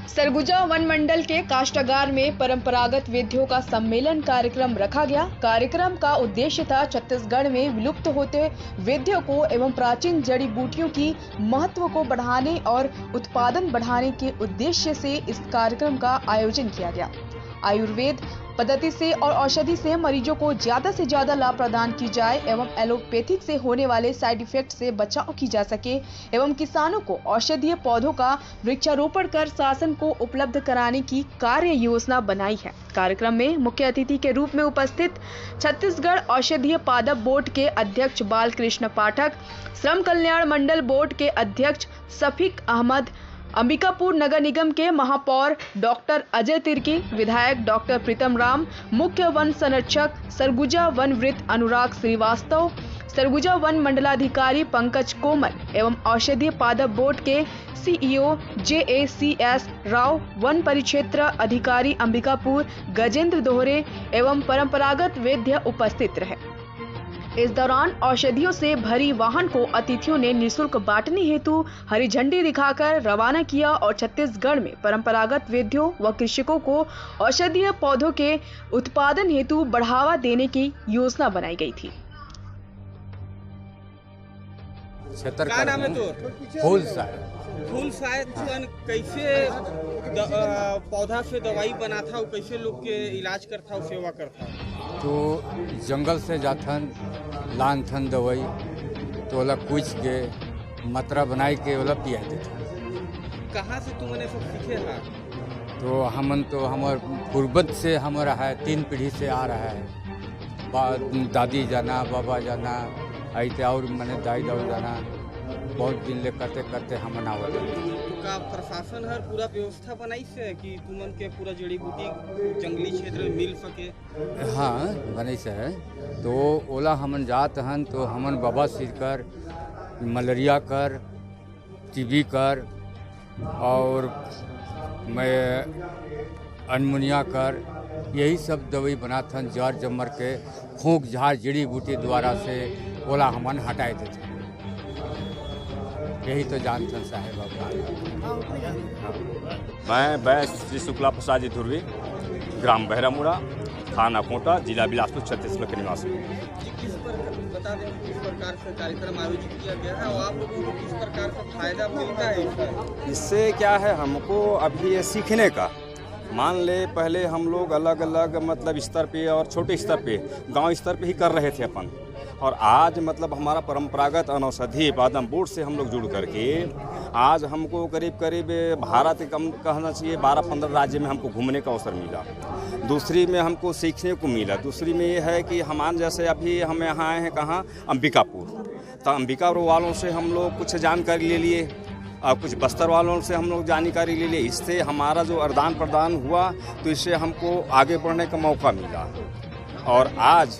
Surguja one मंडल के काष्ठागार में परंपरागत वेद्यों का सम्मेलन कार्यक्रम रखा गया। कार्यक्रम का उद्देश्य था छत्तीसगढ़ में विलुप्त होते वेद्यों को एवं प्राचीन जड़ी बूटियों की महत्व को बढ़ाने और उत्पादन बढ़ाने के उद्देश्य से इस कार्यक्रम का आयोजन किया गया। आयुर्वेद पद्धति से और औषधि से मरीजों को ज्यादा से ज्यादा लाभ प्रदान की जाए एवं एलोपैथिक से होने वाले साइड इफेक्ट से बचाव की जा सके एवं किसानों को औषधीय पौधों का वृक्षारोपण कर शासन को उपलब्ध कराने की कार्य योजना बनाई है। कार्यक्रम में मुख्य अतिथि के रूप में उपस्थित छत्तीसगढ़ औषधीय पादप बोर्ड के अध्यक्ष बालकृष्ण पाठक, श्रम कल्याण मंडल बोर्ड के अध्यक्ष शफीक अहमद, अंबिकापुर नगर निगम के महापौर डॉक्टर अजय तिर्की, विधायक डॉक्टर प्रीतम राम, मुख्य वन संरक्षक सरगुजा वन वृत्त अनुराग श्रीवास्तव, सरगुजा वन मंडलाधिकारी पंकज कोमल एवं औषधीय पादप बोर्ड के सीईओ JACS राव, वन परिक्षेत्र अधिकारी अंबिकापुर गजेंद्र दोहरे एवं परंपरागत वेद्य उपस्थित रहे। इस दौरान औषधियों से भरी वाहन को अतिथियों ने निःशुल्क बांटने हेतु हरी झंडी दिखाकर रवाना किया और छत्तीसगढ़ में परंपरागत वेद्यों व कृषकों को औषधीय पौधों के उत्पादन हेतु बढ़ावा देने की योजना बनाई गई थी। क्या नाम है तो? फूल शायद कैसे पौधा से दवाई बना था, कैसे लोग के इलाज करता सेवा करता? तो जंगल से जाथन लान थन दवाई तो ओला कुछ के मात्रा बनाई के ओला पिया देते। कहाँ से तुमने सब सीखे है? तो हमन तो हमार पूर्वज से हमारा है, 3 पीढ़ी से आ रहा है। दादी जाना, बाबा जाना, ऐसे और मैंने दाई दाऊ जाना, बहुत दिन ले करते करते हम आवत। तो का प्रशासन हर पूरा व्यवस्था बनाई से कि तुमन के पूरा जड़ी बूटी जंगली क्षेत्र में मिल सके? हाँ बने से है। तो ओला हमन जात हन तो हमन बाबा सिर कर, मलेरिया कर, TB कर और मैं अनमुनिया कर, यही सब दवाई बनाते हन। जड़ जमर के फूंक झाड़ जड़ी बूटी द्वारा से ओला हमन हटाए देते। यही तो जानते हैं साहेब। मैं वैश्य श्री शुक्ला प्रसाद जी ध्रुवी, ग्राम बहरामुड़ा, थाना कोटा, जिला बिलासपुर, छत्तीसगढ़ के निवासी। बता दें किस प्रकार से कार्यक्रम आयोजित किया गया है और आप लोगों को किस प्रकार का फायदा मिलता है इससे? क्या है, हमको अभी ये सीखने का, मान ले पहले हम लोग अलग अलग मतलब स्तर पे और छोटे स्तर पे, गांव स्तर पे ही कर रहे थे अपन, और आज मतलब हमारा परंपरागत औषधि पादप बोर्ड से हम लोग जुड़ करके आज हमको करीब करीब भारत कम कहना चाहिए 12-15 राज्य में हमको घूमने का अवसर मिला। दूसरी में हमको सीखने को मिला। दूसरी में ये है कि हमारे जैसे अभी हम यहाँ आए हैं कहाँ, अंबिकापुर, तो अंबिकापुर वालों से हम लोग कुछ जानकारी ले लिए और कुछ बस्तर वालों से हम लोग जानकारी ले लिए। इससे हमारा जो आदान प्रदान हुआ तो इससे हमको आगे बढ़ने का मौका मिला। और आज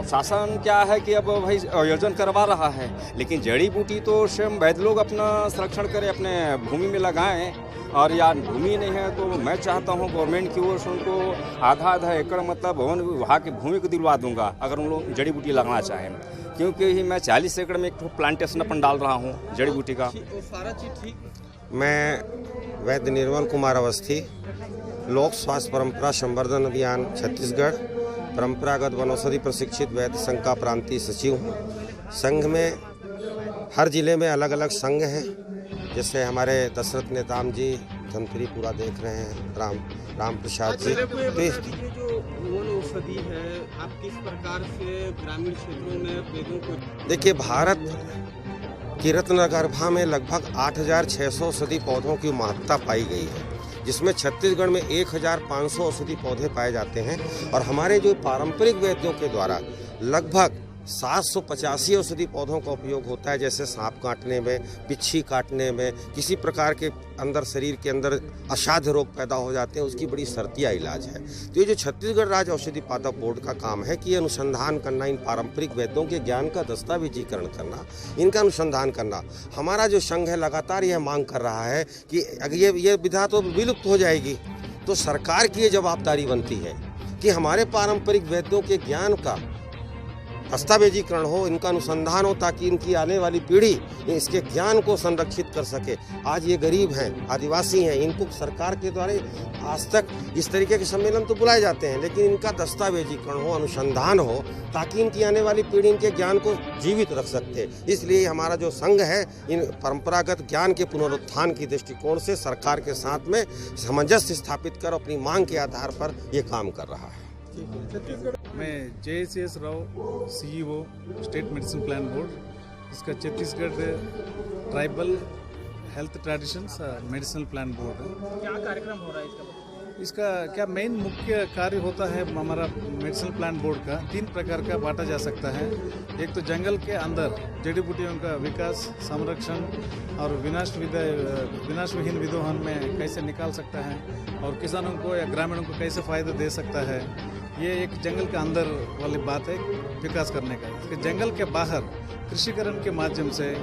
शासन क्या है कि अब भाई आयोजन करवा रहा है, लेकिन जड़ी बूटी तो स्वयं वैद्य लोग अपना संरक्षण करें, अपने भूमि में लगाएं। और या भूमि नहीं है तो मैं चाहता हूं गवर्नमेंट की ओर से उनको आधा एकड़ मतलब वन विभाग की भूमि को दिलवा दूंगा अगर उन लोग जड़ी बूटी लगाना चाहें, क्योंकि मैं 40 एकड़ में एक प्लांटेशन अपन डाल रहा हूँ जड़ी बूटी का। सारा चीज ठीक। मैं वैद्य निर्मल कुमार अवस्थी, लोक स्वास्थ्य परंपरा संवर्धन अभियान छत्तीसगढ़, परंपरागत वनौषधि प्रशिक्षित वैद्य संघ का प्रांतीय सचिव हूँ। संघ में हर जिले में अलग अलग संघ हैं, जैसे हमारे दशरथ नेताम जी धनपुरी पूरा देख रहे हैं, राम प्रसाद जी। जो वन औषधि है, आप किस प्रकार से ग्रामीण क्षेत्रों में वेदों को? देखिए, भारत की रत्नगर्भा में लगभग 8600 औषधि पौधों की महत्ता पाई गई है, जिसमें छत्तीसगढ़ में 1500 औषधि पौधे पाए जाते हैं और हमारे जो पारंपरिक वैद्यों के द्वारा लगभग 785 औषधि पौधों का उपयोग होता है, जैसे सांप काटने में, बिच्छी काटने में, किसी प्रकार के अंदर शरीर के अंदर असाध्य रोग पैदा हो जाते हैं, उसकी बड़ी शर्तिया इलाज है। तो ये जो छत्तीसगढ़ राज्य औषधि पादप बोर्ड का काम है कि ये अनुसंधान करना, इन पारंपरिक वैद्यों के ज्ञान का दस्तावेजीकरण करना, इनका अनुसंधान करना। हमारा जो संघ है लगातार यह मांग कर रहा है कि अगर ये विधा तो विलुप्त हो जाएगी, तो सरकार की ये जवाबदारी बनती है कि हमारे पारंपरिक वैद्यों के ज्ञान का दस्तावेजीकरण हो, इनका अनुसंधान हो, ताकि इनकी आने वाली पीढ़ी इसके ज्ञान को संरक्षित कर सके। आज ये गरीब हैं, आदिवासी हैं, इनको सरकार के द्वारा आज तक इस तरीके के सम्मेलन तो बुलाए जाते हैं, लेकिन इनका दस्तावेजीकरण हो, अनुसंधान हो, ताकि इनकी आने वाली पीढ़ी इनके ज्ञान को जीवित रख सकते। इसलिए हमारा जो संघ है इन परंपरागत ज्ञान के पुनरुत्थान की दृष्टिकोण से सरकार के साथ में सामंजस्य स्थापित कर अपनी मांग के आधार पर ये काम कर रहा है। मैं JCS Rao, CEO state medicine plan board, इसका Chhattisgarh tribal health traditions medicinal plan board है। क्या कार्यक्रम हो रहा है इसका क्या मेन मुख्य कार्य होता है हमारा मेडिसिनल प्लान बोर्ड का 3 प्रकार का बांटा जा सकता है। एक तो जंगल के अंदर जड़ी बूटियों का विकास, संरक्षण और विनाशविहीन विदोहन में कैसे निकाल सकता है और किसानों को या ग्रामीणों को कैसे फ़ायदा दे सकता है। ये एक जंगल के अंदर वाली बात है विकास करने का। इसके जंगल के बाहर कृषिकरण के माध्यम से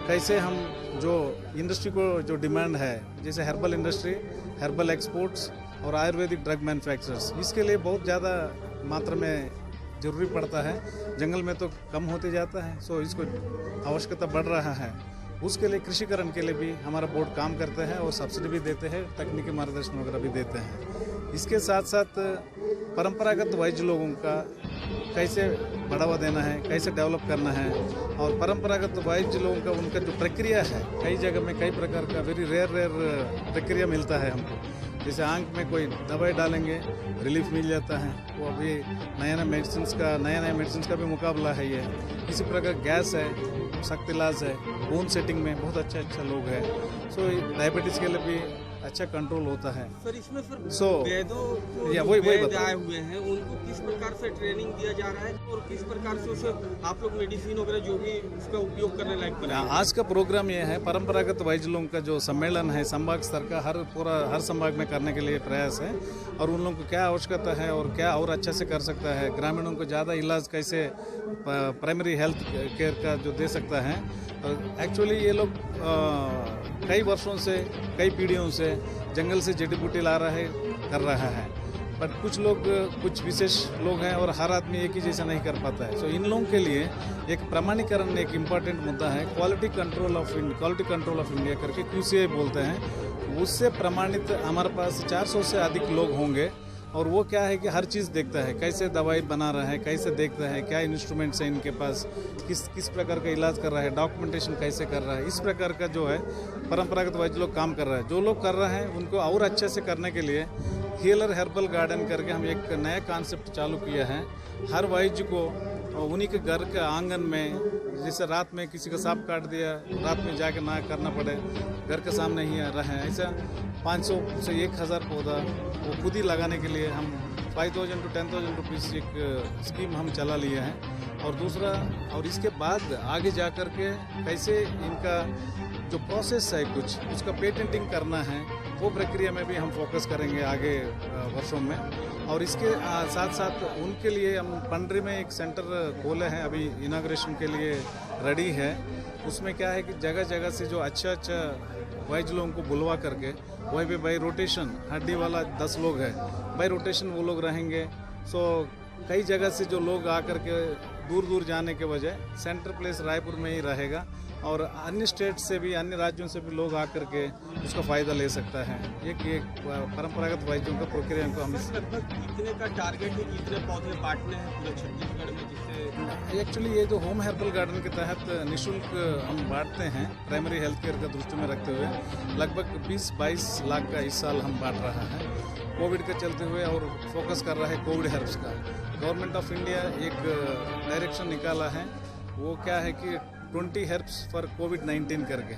कैसे हम जो इंडस्ट्री को जो डिमांड है, जैसे हर्बल इंडस्ट्री, हर्बल एक्सपोर्ट्स और आयुर्वेदिक ड्रग मैन्युफैक्चरर्स, इसके लिए बहुत ज़्यादा मात्रा में ज़रूरी पड़ता है। जंगल में तो कम होते जाता है, सो इसको आवश्यकता बढ़ रहा है। उसके लिए कृषिकरण के लिए भी हमारा बोर्ड काम करते हैं और सब्सिडी भी देते हैं, तकनीकी मार्गदर्शन वगैरह भी देते हैं। इसके साथ साथ परंपरागत वाइज लोगों का कैसे बढ़ावा देना है, कैसे डेवलप करना है, और परंपरागत वाइज लोगों का उनका जो प्रक्रिया है, कई जगह में कई प्रकार का वेरी रेयर प्रक्रिया मिलता है हमको। जैसे आंख में कोई दवाई डालेंगे रिलीफ मिल जाता है, वो अभी नया मेडिसिन का भी मुकाबला है। ये इसी प्रकार गैस है, सख्त इलाज है, बोन सेटिंग में बहुत अच्छा लोग है। सो डायबिटीज़ के लिए भी अच्छा कंट्रोल होता है। सर इसमें फिर सो वैद्य आए हुए हैं, उनको किस प्रकार से ट्रेनिंग दिया जा रहा है और किस प्रकार से उसे आप लोग मेडिसिन वगैरह जो भी उसका उपयोग करने लायक बनाए? आज का प्रोग्राम ये है, परंपरागत वैद्य लोगों का जो सम्मेलन है संभाग स्तर का, हर संभाग में करने के लिए प्रयास है, और उन लोगों को क्या आवश्यकता है और क्या और अच्छा से कर सकता है, ग्रामीणों को ज़्यादा इलाज कैसे प्राइमरी हेल्थ केयर का जो दे सकता है। एक्चुअली ये लोग कई वर्षों से, कई पीढ़ियों से जंगल से जड़ी बूटी ला रहा है, कर रहा है, बट कुछ विशेष लोग हैं और हर आदमी एक ही जैसा नहीं कर पाता है। सो इन लोगों के लिए एक प्रमाणीकरण एक इम्पॉर्टेंट मुद्दा है। क्वालिटी कंट्रोल ऑफ इंडिया करके QCI बोलते हैं, उससे प्रमाणित हमारे पास 400 से अधिक लोग होंगे, और वो क्या है कि हर चीज़ देखता है, कैसे दवाई बना रहा है, कैसे देखता है, क्या इंस्ट्रूमेंट्स हैं इनके पास, किस प्रकार का इलाज कर रहा है, डॉक्यूमेंटेशन कैसे कर रहा है, इस प्रकार का जो है परंपरागत वैद्य लोग काम कर रहा है। जो लोग कर रहे हैं उनको और अच्छे से करने के लिए हीलर हर्बल गार्डन करके हम एक नया कॉन्सेप्ट चालू किया है। हर वैद्य को उन्हीं के घर के आंगन में, जैसे रात में किसी का सांप काट दिया, रात में जाके ना करना पड़े, घर के सामने ही रहे, ऐसा 500 से 1000 पौधा वो खुद ही लगाने के लिए हम 5000 to 10,000 रुपीज़ एक स्कीम हम चला लिए हैं। और दूसरा, और इसके बाद आगे जा कर के कैसे इनका जो प्रोसेस है कुछ उसका पेटेंटिंग करना है, वो प्रक्रिया में भी हम फोकस करेंगे आगे वर्षों में। और इसके साथ साथ उनके लिए हम पंडरी में एक सेंटर खोले हैं, अभी इनाग्रेशन के लिए रेडी है। उसमें क्या है कि जगह जगह से जो अच्छा वैद्य लोगों को बुलवा करके वहीं पे बाई रोटेशन, हड्डी वाला 10 लोग है, बाई रोटेशन वो लोग रहेंगे। सो कई जगह से जो लोग आकर के दूर जाने के बजाय सेंटर प्लेस रायपुर में ही रहेगा, और अन्य स्टेट से भी, अन्य राज्यों से भी लोग आकर के उसका फ़ायदा ले सकता है। एक परंपरागत वैद्यों का प्रक्रिया को हम लगभग कितने का टारगेट है, कितने पौधे बांटने हैं पूरे छत्तीसगढ़ में, जिससे एक्चुअली ये जो होम हर्बल गार्डन के तहत निःशुल्क हम बांटते हैं, प्राइमरी हेल्थ केयर का दृष्टि में रखते हुए लगभग 20-22 लाख का इस साल हम बांट रहा है, कोविड के चलते हुए, और फोकस कर रहा है कोविड हर्ब्स का। गवर्नमेंट ऑफ इंडिया एक डायरेक्शन निकाला है, वो क्या है कि 20 हर्ब्स फॉर कोविड-19 करके।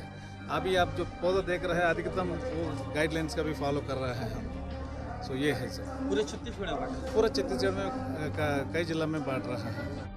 अभी आप जो पौधा देख रहे हैं अधिकतम वो गाइडलाइंस का भी फॉलो कर रहा है हम। सो ये है सर, पूरे छत्तीसगढ़ में पूरा छत्तीसगढ़ में कई जिला में बांट रहा है।